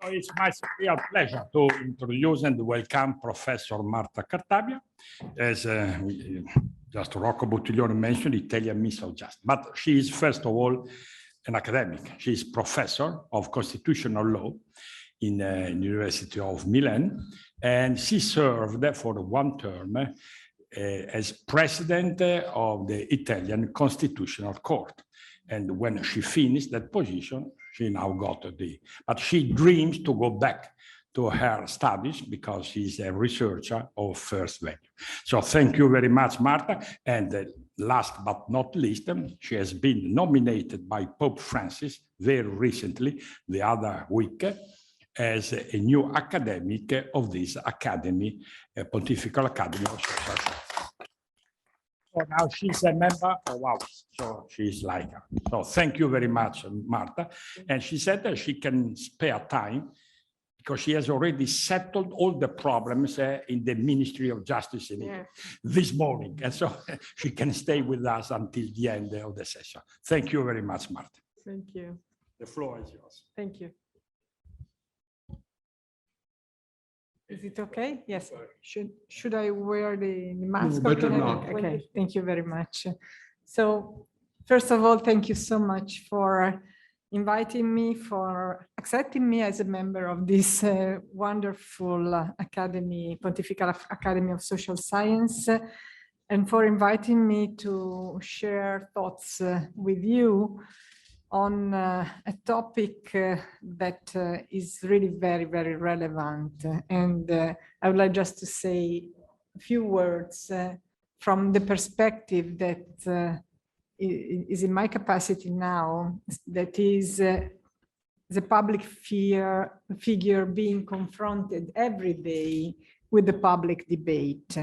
It's my real pleasure to introduce and welcome Professor Marta Cartabia. As just Rocco Buttiglione mentioned, Italian Miss of Justice. But she is, first of all, an academic. She is professor of constitutional law in the University of Milan, and she served for one term as president of the Italian Constitutional Court. And when she finished that position, she now got but she dreams to go back to her studies because she's a researcher of first value. So thank you very much, Marta. And last but not least, she has been nominated by Pope Francis very recently, the other week, as a new academic of this academy, Pontifical Academy of Social Science. So now she's a member of ours, so she's like her. So thank you very much, Marta. And she said that she can spare time because she has already settled all the problems in the Ministry of Justice in Italy this morning. And so she can stay with us until the end of the session. Thank you very much, Marta. Thank you. The floor is yours. Thank you. Is it okay? Yes. Should I wear the mask? No, better not. Okay, thank you very much. So first of all, thank you so much for inviting me, for accepting me as a member of this wonderful academy, Pontifical Academy of Social Science, and for inviting me to share thoughts with you on a topic that is really very, very relevant. And I would like just to say a few words from the perspective that is in my capacity now, that is the public figure being confronted every day with the public debate.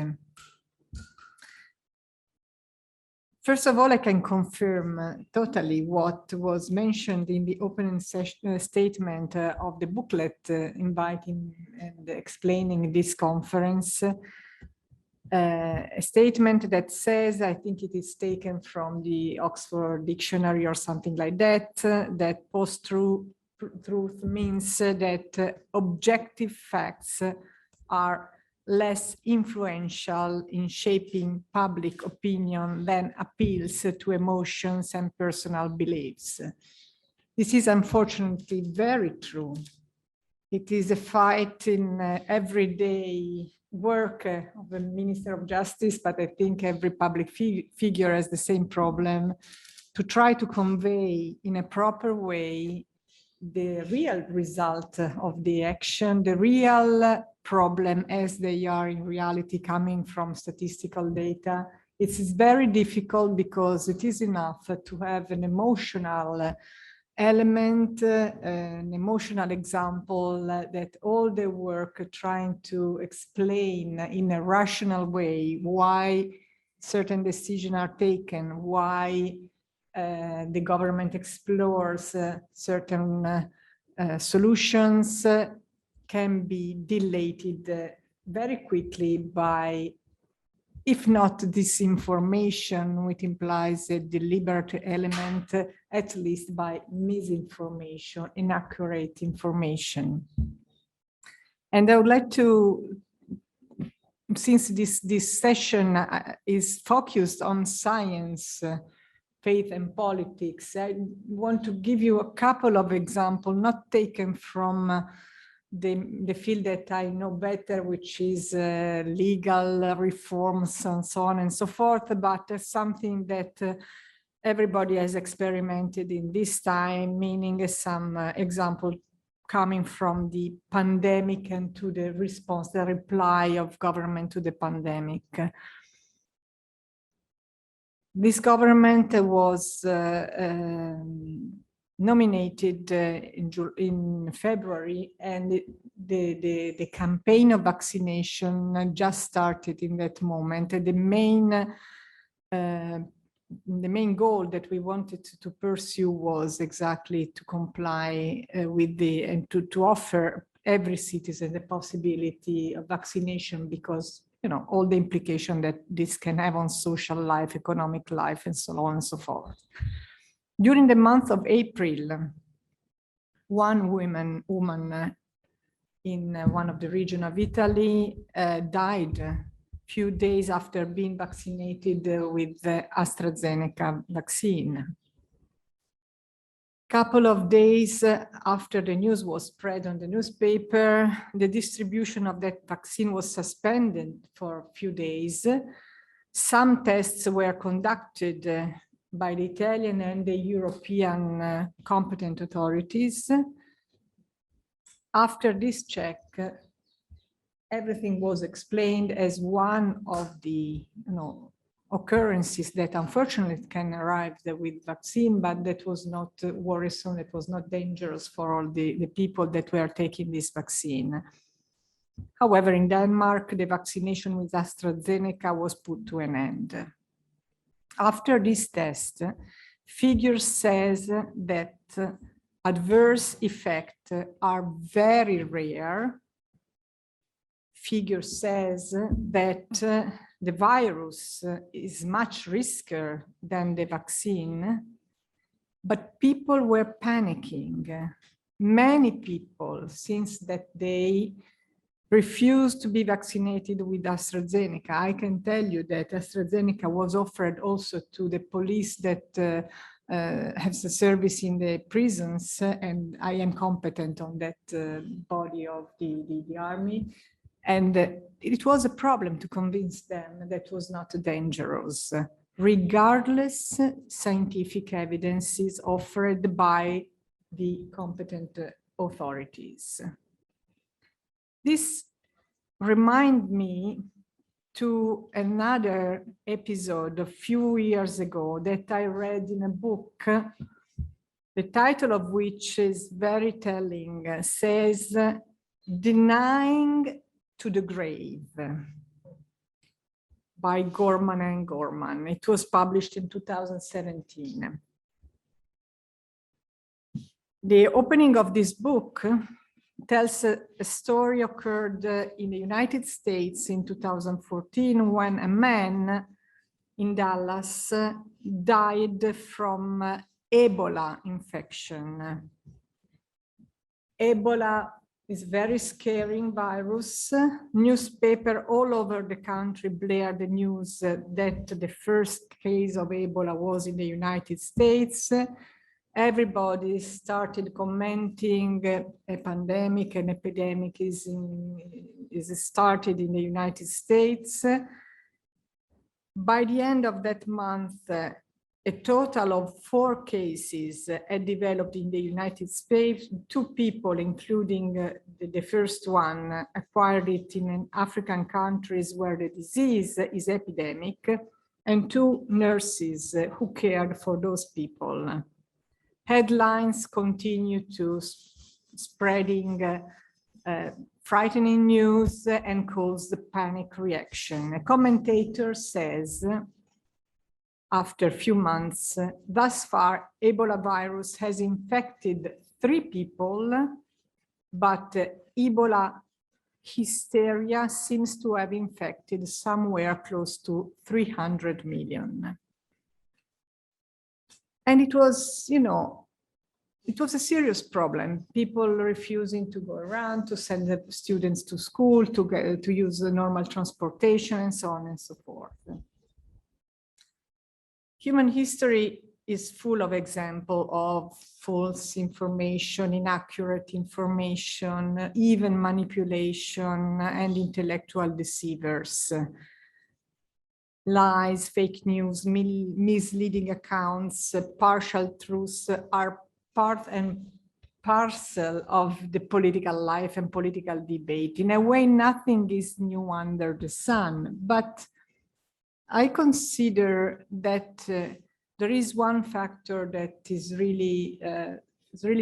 First of all, I can confirm totally what was mentioned in the opening statement of the booklet inviting and explaining this conference. A statement that says, I think it is taken from the Oxford Dictionary or something like that, that post-truth means that objective facts are less influential in shaping public opinion than appeals to emotions and personal beliefs. This is unfortunately very true. It is a fight in everyday work of the Minister of Justice, but I think every public figure has the same problem, to try to convey in a proper way the real result of the action, the real problem as they are in reality coming from statistical data. It is very difficult because it is enough to have an emotional element, an emotional example that all the work trying to explain in a rational way why certain decisions are taken, why the government explores certain solutions can be dilated very quickly by, if not disinformation, which implies a deliberate element, at least by misinformation, inaccurate information. And I would like to, since this session is focused on science, faith and politics, I want to give you a couple of examples, not taken from the field that I know better, which is legal reforms and so on and so forth, but something that everybody has experimented in this time, meaning some example coming from the pandemic and to the response, the reply of government to the pandemic. This government was nominated in February, and the campaign of vaccination just started in that moment. The main goal that we wanted to pursue was exactly to comply with and to offer every citizen the possibility of vaccination, because all the implication that this can have on social life, economic life, and so on and so forth. During the month of April, one woman in one of the regions of Italy died a few days after being vaccinated with the AstraZeneca vaccine. Couple of days after the news was spread on the newspaper, the distribution of that vaccine was suspended for a few days. Some tests were conducted by the Italian and the European competent authorities. After this check, everything was explained as one of the occurrences that unfortunately can arrive with vaccine, but that was not worrisome, it was not dangerous for all the people that were taking this vaccine. However, in Denmark, the vaccination with AstraZeneca was put to an end. After this test, figures says that adverse effects are very rare. Figure says that the virus is much riskier than the vaccine, but people were panicking. Many people, since that day, refused to be vaccinated with AstraZeneca. I can tell you that AstraZeneca was offered also to the police that has a service in the prisons, and I am competent on that body of the army. And it was a problem to convince them that was not dangerous, regardless scientific evidence is offered by the competent authorities. This reminds me to another episode a few years ago that I read in a book, the title of which is very telling, says, "Denying to the Grave" by Gorman and Gorman. It was published in 2017. The opening of this book tells a story occurred in the United States in 2014 when a man in Dallas died from Ebola infection. Ebola is very scary virus. Newspaper all over the country blared the news that the first case of Ebola was in the United States. Everybody started commenting a pandemic, an epidemic is started in the United States. By the end of that month, a total of 4 cases had developed in the United States. 2 people, including the first one, acquired it in African countries where the disease is epidemic, and 2 nurses who cared for those people. Headlines continue to spreading frightening news and cause the panic reaction. A commentator says, after a few months, thus far, Ebola virus has infected 3 people, but Ebola hysteria seems to have infected somewhere close to 300 million. And it was, it was a serious problem. People refusing to go around, to send the students to school, to use the normal transportation, and so on and so forth. Human history is full of examples of false information, inaccurate information, even manipulation, and intellectual deceivers. Lies, fake news, misleading accounts, partial truths are part and parcel of the political life and political debate. In a way, nothing is new under the sun, but I consider that there is one factor that is really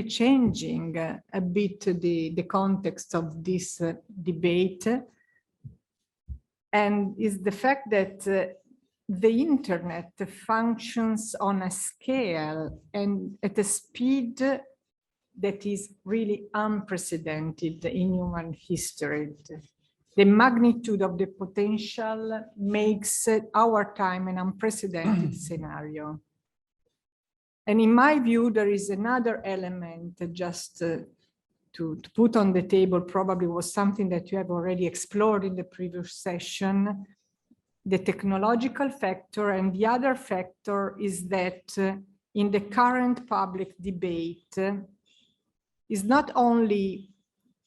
changing a bit the context of this debate, and is the fact that the internet functions on a scale and at a speed that is really unprecedented in human history. The magnitude of the potential makes our time an unprecedented scenario. And in my view, there is another element just put on the table probably was something that you have already explored in the previous session, the technological factor, and the other factor is that in the current public debate is not only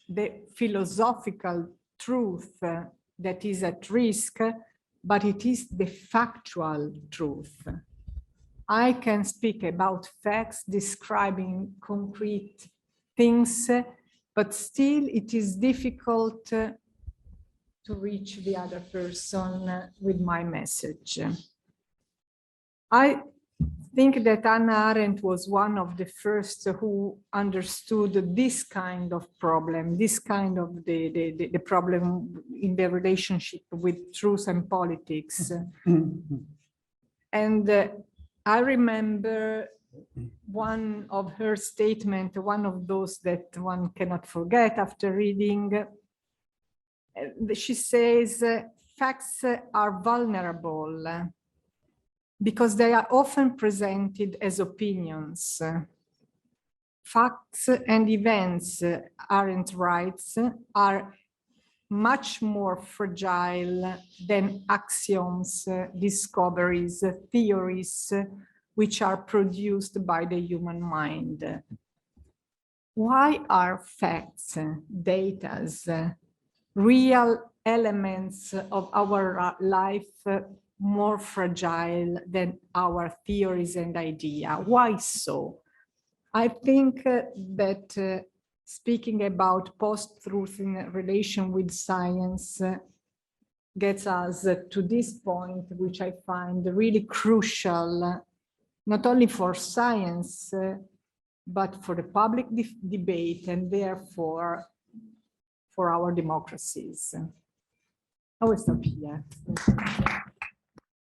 the philosophical truth that is at risk, but it is the factual truth. I can speak about facts describing concrete things, but still it is difficult to reach the other person with my message. I think that Hannah Arendt was one of the first who understood this kind of problem, this kind of the problem in the relationship with truth and politics. And I remember one of her statements, one of those that one cannot forget after reading. She says, facts are vulnerable because they are often presented as opinions. Facts and events, Arendt writes, are much more fragile than axioms, discoveries, theories, which are produced by the human mind. Why are facts, data, real elements of our life more fragile than our theories and ideas? Why so? I think that speaking about post-truth in relation with science gets us to this point, which I find really crucial, not only for science, but for the public debate and therefore for our democracies. I will stop here.